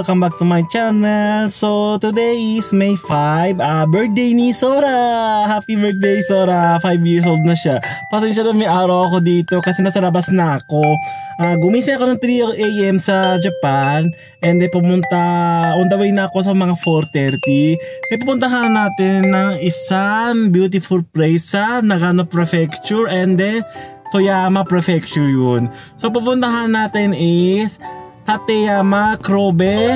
welcome back to my channel. So today is May 5, birthday ni Sora. Happy birthday Sora, 5 years old na siya. Pasensya na may araw ako dito kasi nasa labas na ako. Gumising ako ng 3 AM sa Japan, and then pumunta, on the way na ako sa mga 4:30. May pupuntahan natin ng isang beautiful place sa Nagano Prefecture, and then Toyama Prefecture yun. So pupuntahan natin is Tateyama Krobe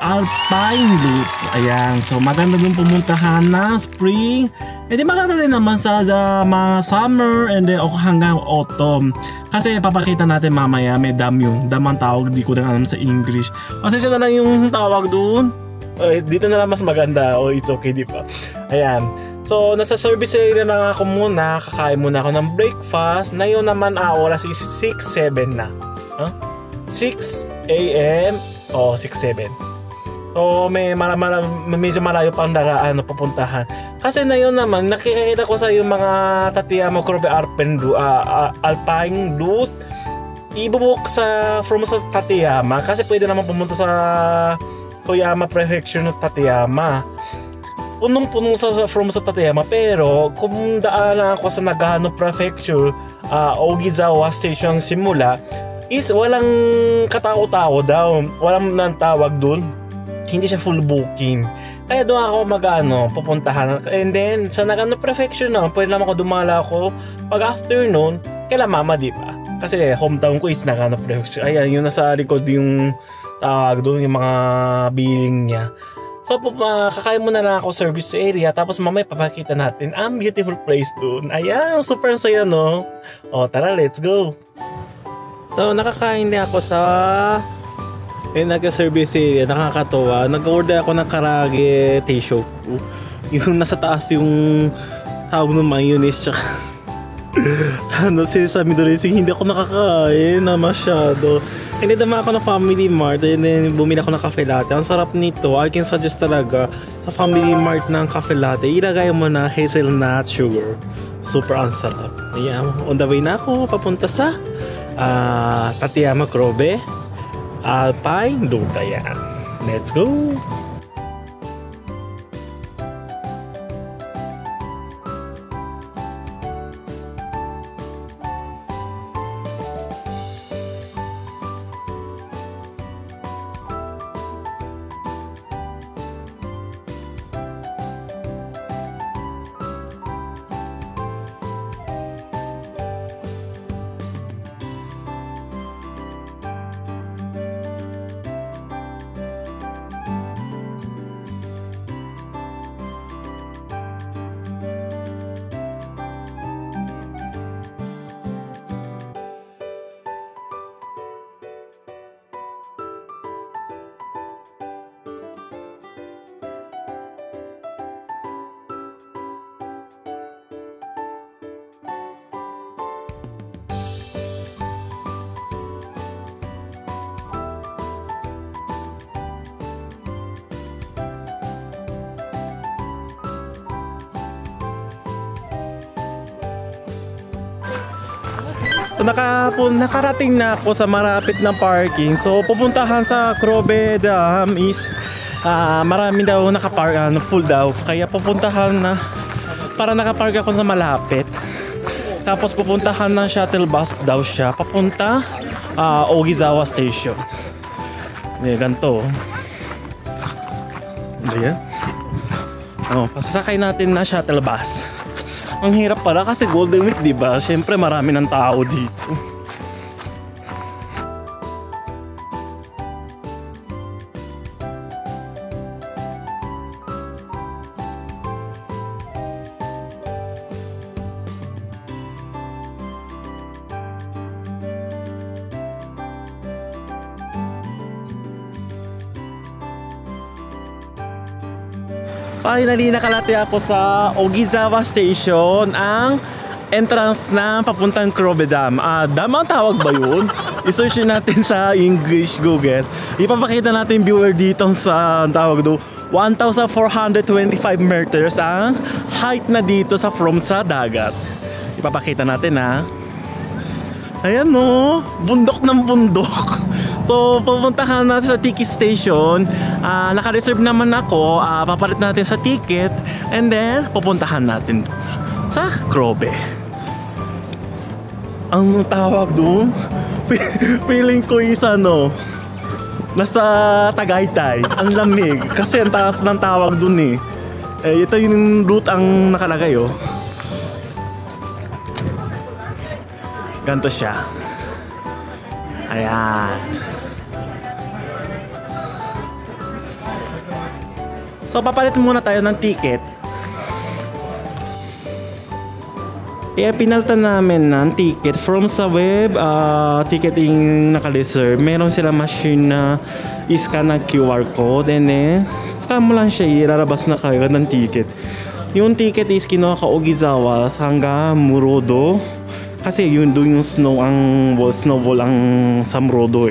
Alpine Loop. Ayan, so maganda dun pumuntahan na spring. E di maganda din naman sa mga summer and then hanggang autumn. Kasi papakita natin mamaya may dam yung dam ang tawag, di ko na alam sa English. Kasi siya na lang yung tawag dun. Dito na lang mas maganda. It's okay, di ba? Ayan. So, nasa service area na ako muna. Kakain muna ako ng breakfast. Na yun naman, oras is 6-7 na. 6 AM o 6-7. So, medyo malayo pang daraan na pupuntahan. Kasi na yun naman, nakikita ko sa yung mga Tateyama Krobe Alpine Route. Ibubuk from sa Tateyama. Kasi pwede naman pumunta sa Toyama Prefecture ng Tateyama. Punong-punong from sa Tateyama, pero kung daan ako sa Nagano Prefecture, Ogizawa Station simula, is walang katao-tao daw. Walang nantawag dun. Hindi siya full booking. Kaya doon ako pupuntahan. And then, sa Nagano Prefecture na, pwede naman ako dumala ako pag afternoon, kaila mama, di ba? Kasi hometown ko is Nagano Prefecture. Ayan, yung nasa likod yung tawag doon, yung mga building niya. So, kakain muna lang ako service area, tapos mamaya papakita natin ang beautiful place doon. Ayan, super saya, no? O, tara, let's go! So, nakakain din ako sa nag-service area, nakakatawa. Nag-order ako ng karage teishoku. Yung nasa taas yung tawag ng mayonnaise, tsaka sa Midori-sing, hindi ako nakakain na masyado. Hindi naman ako ng Family Mart, and then bumili ako ng cafe latte. Ang sarap nito. I can suggest talaga sa Family Mart ng cafe latte, ilagay mo na hazelnut sugar. Super ang sarap. Ayan, on the way na ako papunta sa Tateyama Krobe Alpine Loop. Ayan, let's go! Nakarating na ako sa malapit ng parking. So pupuntahan sa Krobe Dam is marami daw nakapark, full daw. Kaya pupuntahan na para nakapark ako sa malapit. Tapos pupuntahan ng shuttle bus daw siya papunta Ogizawa Station. Ganito. Ayan. Pasasakay natin na shuttle bus. Ang hirap pala kasi Golden Week, di ba? Siyempre marami ng tao dito. Finally, nakalapit ako sa Ogizawa Station, ang entrance na papuntang Krobe Dam. Dam ang tawag ba yun? I-search natin sa English Google. Ipapakita natin viewer dito sa tawag do 1,425 meters ang height na dito from sa dagat. Ipapakita natin, ha. Ayan, no, bundok ng bundok. So, pupuntahan natin sa ticket station. Naka-reserve naman ako. Papalit natin sa ticket. And then, pupuntahan natin sa Grobe. Ang tawag doon, feeling ko is nasa Tagaytay. Ang lamig. Kasi ang taas ng tawag doon ito yung route ang nakalagay Ganto siya. Ayan. So papalit muna tayo ng ticket. Pinalitan namin ng ticket from sa web ticketing naka-reserve. Meron sila machine na i-scan ng QR code and then scan mo lang siya, ilalabas na kayo ng ticket. Yung ticket is kinuha ka Ogizawa hanggang Murodo. Kasi yun doon yung snowball ang sa Murodo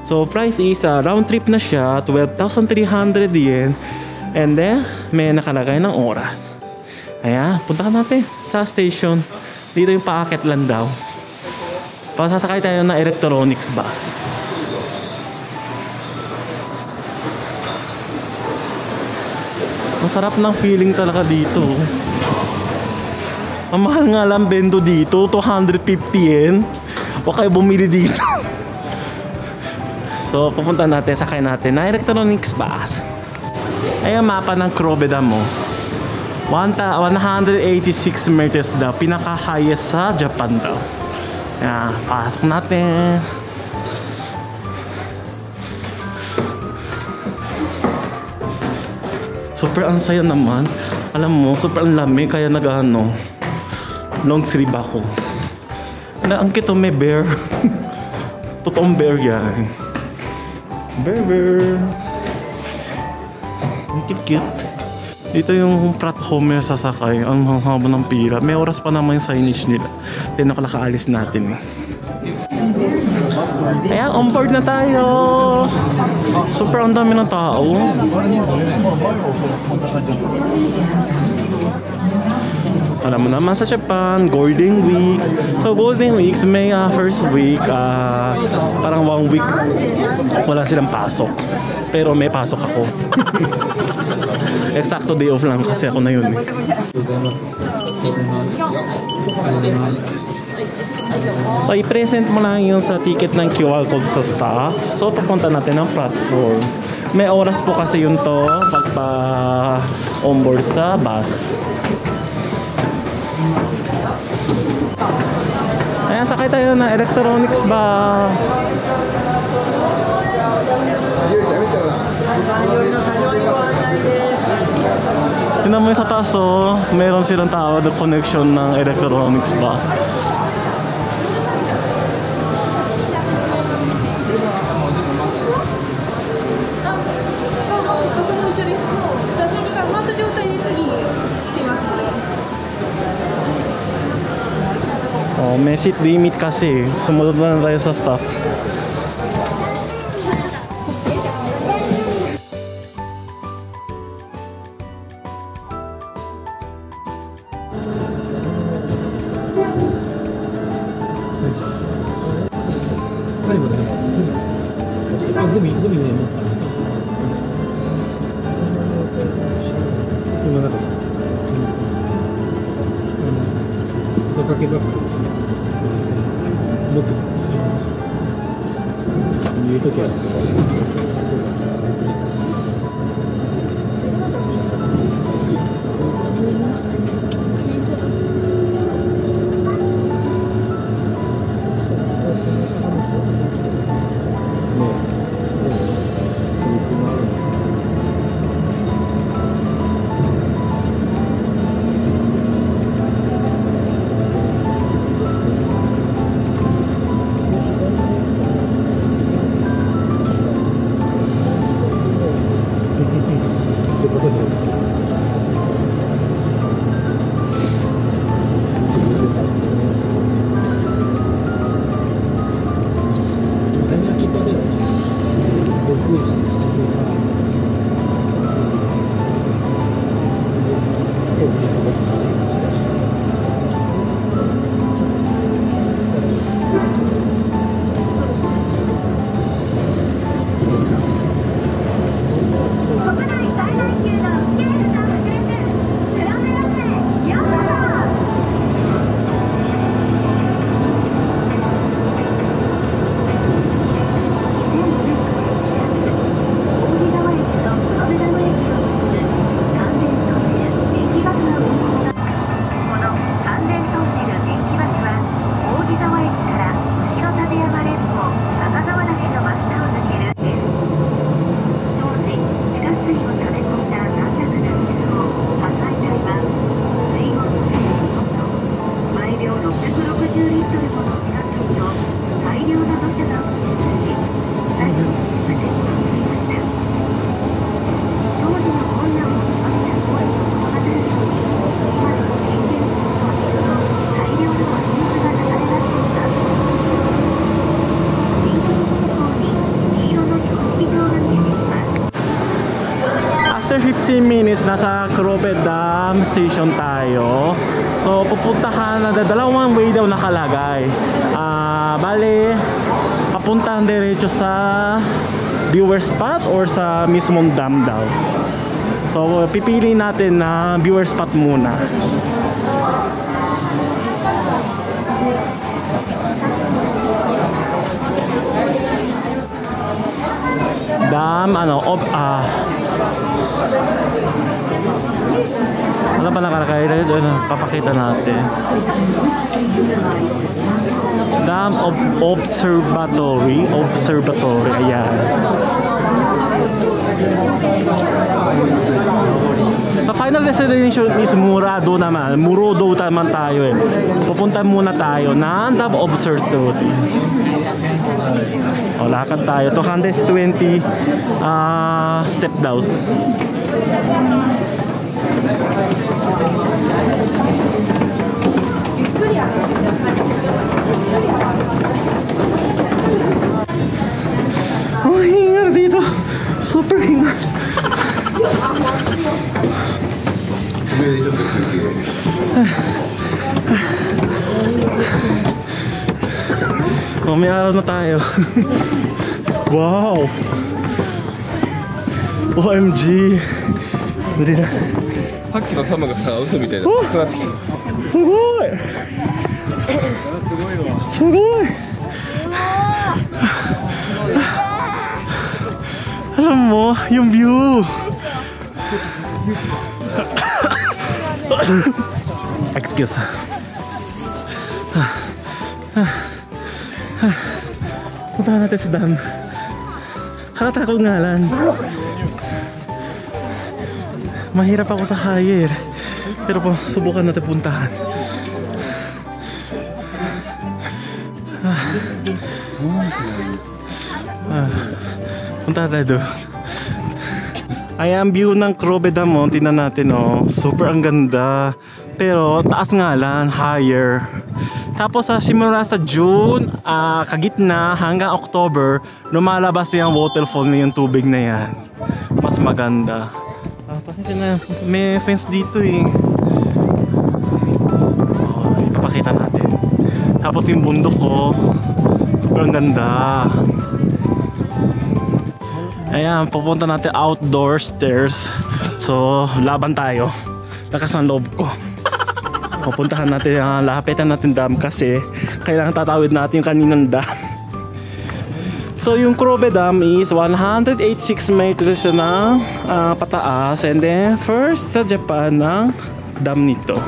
So price is round trip na siya, 12,300 yen. And then may nakalagay ng oras. Ayan, punta natin sa station. Dito yung paakit lang daw. Pasasakay tayo ng electronics bus. Masarap ng feeling talaga dito. Ang mahal nga lang bento dito, 250 yen. Huwag kayo bumili dito. So pupunta natin, sakay natin na electronics bus. Ayan mapa ng Grobe mo. 186 meters daw, pinaka-highest sa Japan daw. Ayan, pasok natin. Super ang saya naman. Alam mo, super ang lamig kaya long sleeve ako. Ang kito may bear. Totoong bear yan. Bear. Ang cute. Dito yung platform yung sasakay. Ang haba ng pila. May oras pa naman yung signage nila. Then nakalakaalis natin Ayan, on board na tayo. Super ang dami ng tao. Alam mo naman sa Japan, Golden Week. So Golden Weeks may first week, parang 1 week wala silang pasok. Pero may pasok ako. Exacto day off lang kasi ako na yun So i-present mo lang yun sa ticket ng QR code sa staff. So papunta natin ng platform. May oras po kasi yun to pagpa onboard sa bus. Ayan, sakay tayo na electronics bus. Tignan mo yung sa taas meron silang tawag na connection ng electronics bus. May seat limit kasi. Sumunod na tayo sa staff. is nasa Crobe Dam Station tayo. So pupuntahan na dalawang way daw nakalagay. Bale, papuntahan diretso sa viewer spot or sa mismong dam daw. So pipili natin na viewer spot muna. Dam, ano pa nakalagay? Papakita natin. Dam of Observatory. Ayan. Sa final destination is Murodo naman. Murodo naman tayo eh. Pupunta muna tayo ng Dam Observatory. O, lakad tayo. 220 step down. Oh, hingar dito. Super hingar. Oh, may araw na tayo. Wow. OMG. Dali na. さっきのサマがさ、嘘みたいな。熱くなってきた。すごい。すごい。Alam mo, yung view. Excuse. Punta natin sa dam. Nakatakot nga lang. Mahirap ako sa higher. Pero po, subukan natin puntahan. Punta tayo doon. Ayan, view ng Crobe Dam. Tingnan natin, oh. Super ang ganda. Pero taas nga lang, higher. Tapos sa simula sa June, kagitna hanggang October, lumalabas yung waterfall na yung tubig na yan. Mas maganda. Pasensya na, may fence dito eh. Ipapakita natin. Tapos yung bundok ko, super ang ganda. Ayan, pupunta natin outdoor stairs. So, laban tayo. Lakas ng loob ko. Pupuntahan natin, lapitan natin dam kasi kailangan tatawid natin yung kaninang dam. So yung Crobe Dam is 186 meters siya ng pataas, and then first sa Japan ng dam nito.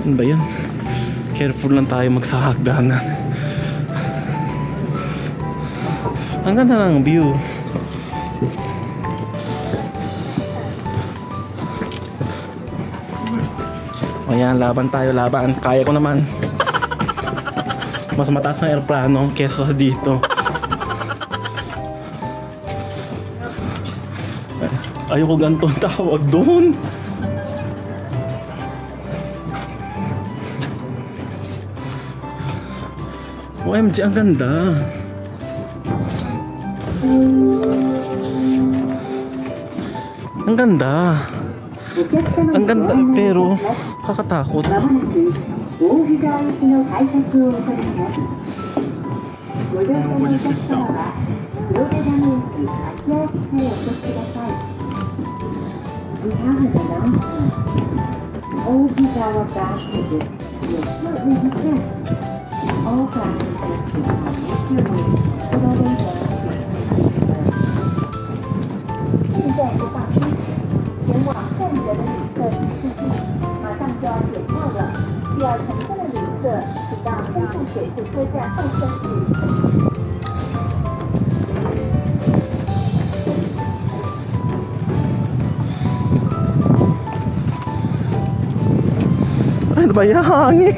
Ano ba yun? Careful lang tayo magsahagdanan. Ang ganda ng view. Ayan, laban tayo, laban. Kaya ko naman. Mas mataas na aeroplano kesa dito. Ayoko gantong tawag doon. OMG, ang ganda. Ang ganda. Ang ganda, pero kakatakot. Ano ba yung hangin?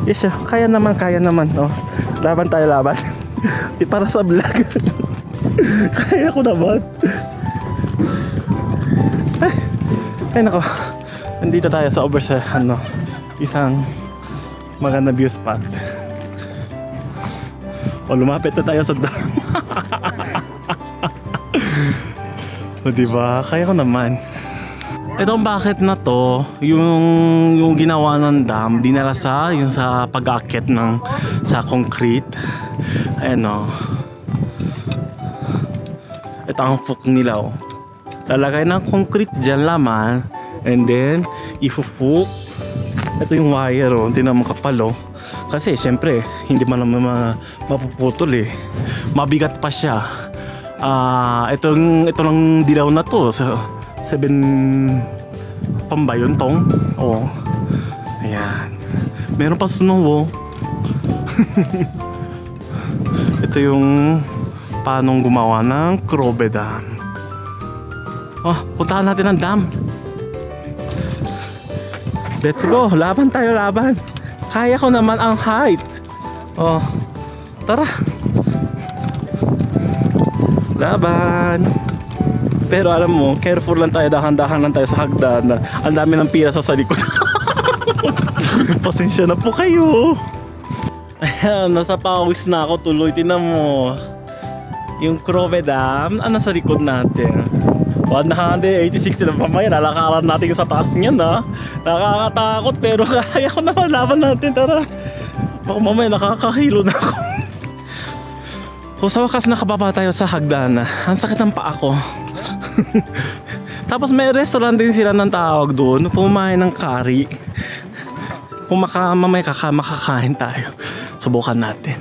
Yes, kaya naman, oh. Laban tayo, laban. Di para sa vlog. Kaya ko naman. Ay nako. Nandito tayo sa isang maganda view spot. O, lumapit na tayo sa dam. O, diba? Kaya ko naman. Itong bakit na to, yung ginawa ng dam, dinala sa, yung sa pag-aakyat ng, sa concrete. Ayan o. Ito ang hook nila o. Lalagay ng concrete dyan laman. And then, ifu-hook. Ito yung wire o. Tingnan mo kapal o. Kasi syempre, hindi man naman mapuputol eh. Mabigat pa siya. Ito lang dilaw na to. 7 pambayon tong. Oo. Ayan. Meron pa snow oh. Ito yung paanong gumawa ng Crobe Dam. Oh, puntahan natin ang dam. Let's go. Laban tayo, laban. Kaya ko naman ang height. Oh. Tara. Laban. Pero alam mo, careful lang tayo, dahan-dahan lang tayo sa hagdan. Ang dami ng pila sa likod. Pasensya na po kayo. Ayan, nasa pawis na ako tuloy. Tingnan mo. Yung Crobe Dam, nasa likod natin. 186 na mamaya, lalakaran natin sa taas niyan ha. Nakakatakot pero kaya ko naman, laban natin. Tara. Baka mamaya nakakahilo na ako. So sa wakas nakababa tayo sa hagdan. Ang sakit ng paa ko. Tapos may restaurant din sila ng tawag doon. Pumain ng curry. Kung mamaya makakain tayo, subukan natin.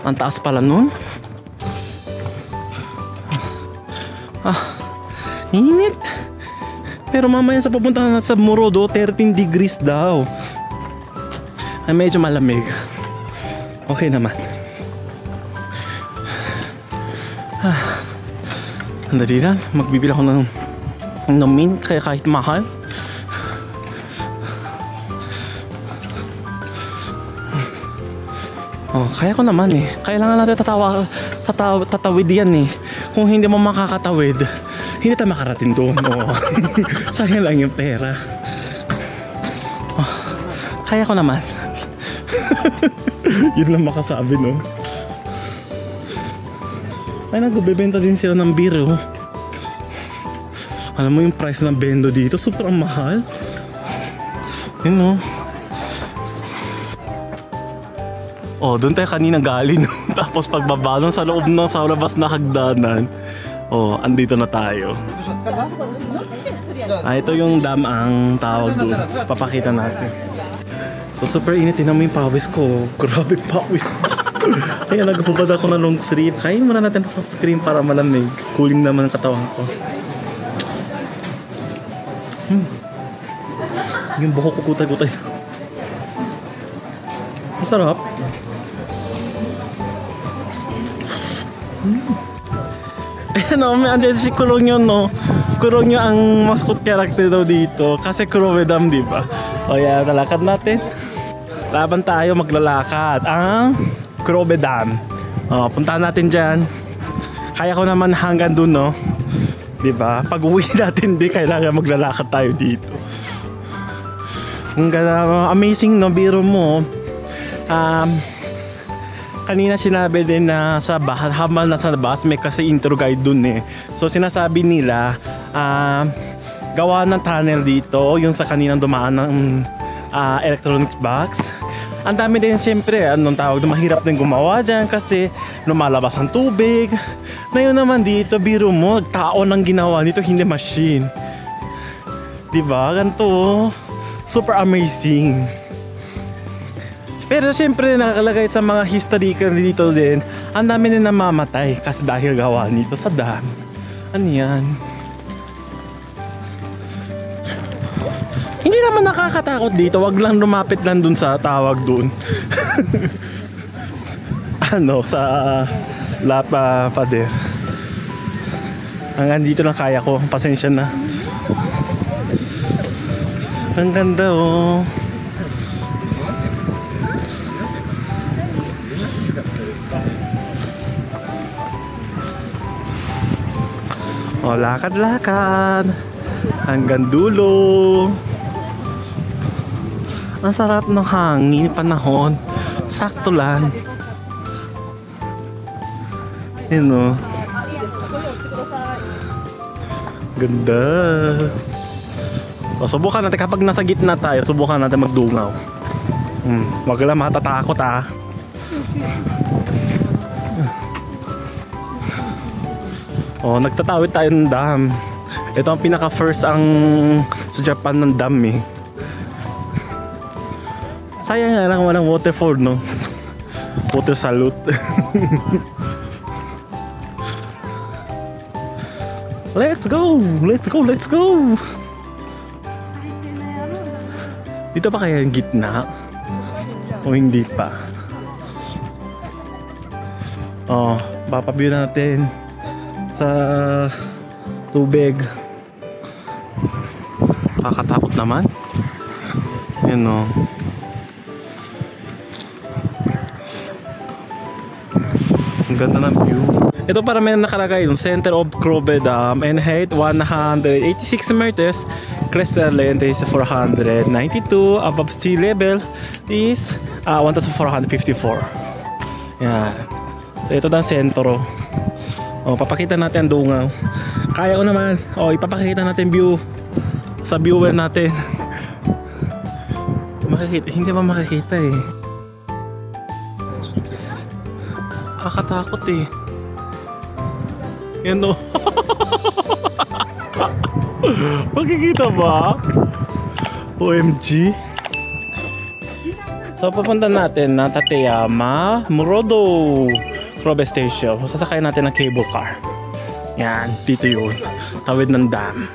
Ang taas pala nun. Init. Pero mamaya sa papunta na sa Morodo, 13 degrees daw. Ay medyo malamig. Okay naman. Andali lang, magbibili ako ng mint kaya kahit mahal. Oh, kaya ko naman eh. Kailangan natin tatawid yan eh. Kung hindi mo makakatawid, hindi tayo makarating doon. Oh. Sayang lang yung pera. Oh, kaya ko naman. Yun lang makasabi no. Ay nagbebenta din sila ng beer oh. Alam mo yung price ng bendo dito, super mahal. Yun no. Oh, doon tayo kanina galing. Tapos pagbaba doon sa loob ng sa labas na hagdanan. Oh, andito na tayo. Ito yung dam ang tawag doon. Papakita natin. So super init, tinan mo yung pawis ko. Grabe pawis. Kaya nagpupad ako ng long sleeve. Kain muna natin sa soft cream para malamig. Cooling naman ang katawan ko. Yung buhok ko gutay-gutay. Masarap. Ayan o, may andyan si Kurongyo no. Kurongyo ang mascot character daw dito. Kasi Crobe Dam diba? O yan, nalakad natin. Laban tayo, maglalakad. Ang Crobe Dam. O, puntahan natin dyan. Kaya ko naman hanggang dun no. Diba? Pag uwi natin di kailangan maglalakad tayo dito. Ang amazing no, biro mo. Kanina sinabi din na sa habang nasa bus may kasi intro guide dun eh. So sinasabi nila gawa ng tunnel dito, yung sa kaninang dumaan ng electronics box. Ang dami din siyempre, anong tawag, mahirap din gumawa dyan kasi lumalabas ang tubig. Ngayon naman dito, biro mo, tao nang ginawa dito, hindi machine. Diba? Ganito, super amazing. Pero siyempre nakalagay sa mga historical dito din, ang dami din namamatay kasi dahil gawa nito sa dam. Ano yan? Hindi naman nakakatakot dito, wag lang lumapit lang dun sa tawag dun. Ano, sa Lapa Pader. Hanggang dito lang kaya ko, pasensya na. Ang ganda oh. O, lakad-lakad hanggang dulo. Ang sarap ng hangin, panahon. Sakto lang. Yun o. Ganda. O, subukan natin kapag nasa gitna tayo, subukan natin magdungaw. Wag lang matatakot ah. O, nagtatawid tayo ng dam. Ito ang pinaka first ang sa Japan ng dam eh. Sayang nga lang walang waterfall no. Water salute. Let's go! Let's go! Let's go! Dito pa kaya yung gitna? O hindi pa? Oh, papaview natin sa tubig. Kakatakot naman. Yan o. Ang ganda ng view. Ito para may nakalagay yung center of Krobe Dam and height 186 meters. Crescent length is 492. Above sea level is 1,454. Yan. So ito na ang sentro. O, papakita natin ang dungaw. Kaya ko naman. O, ipapakita natin view sa viewer natin. Makikita, hindi ba makikita eh. Kakatakot eh. Yan o. Makikita ba? OMG. So papunta natin na Tateyama Murodo Krobe Station. Sasakay natin ng cable car. Yan, dito yun. Tawid ng dam.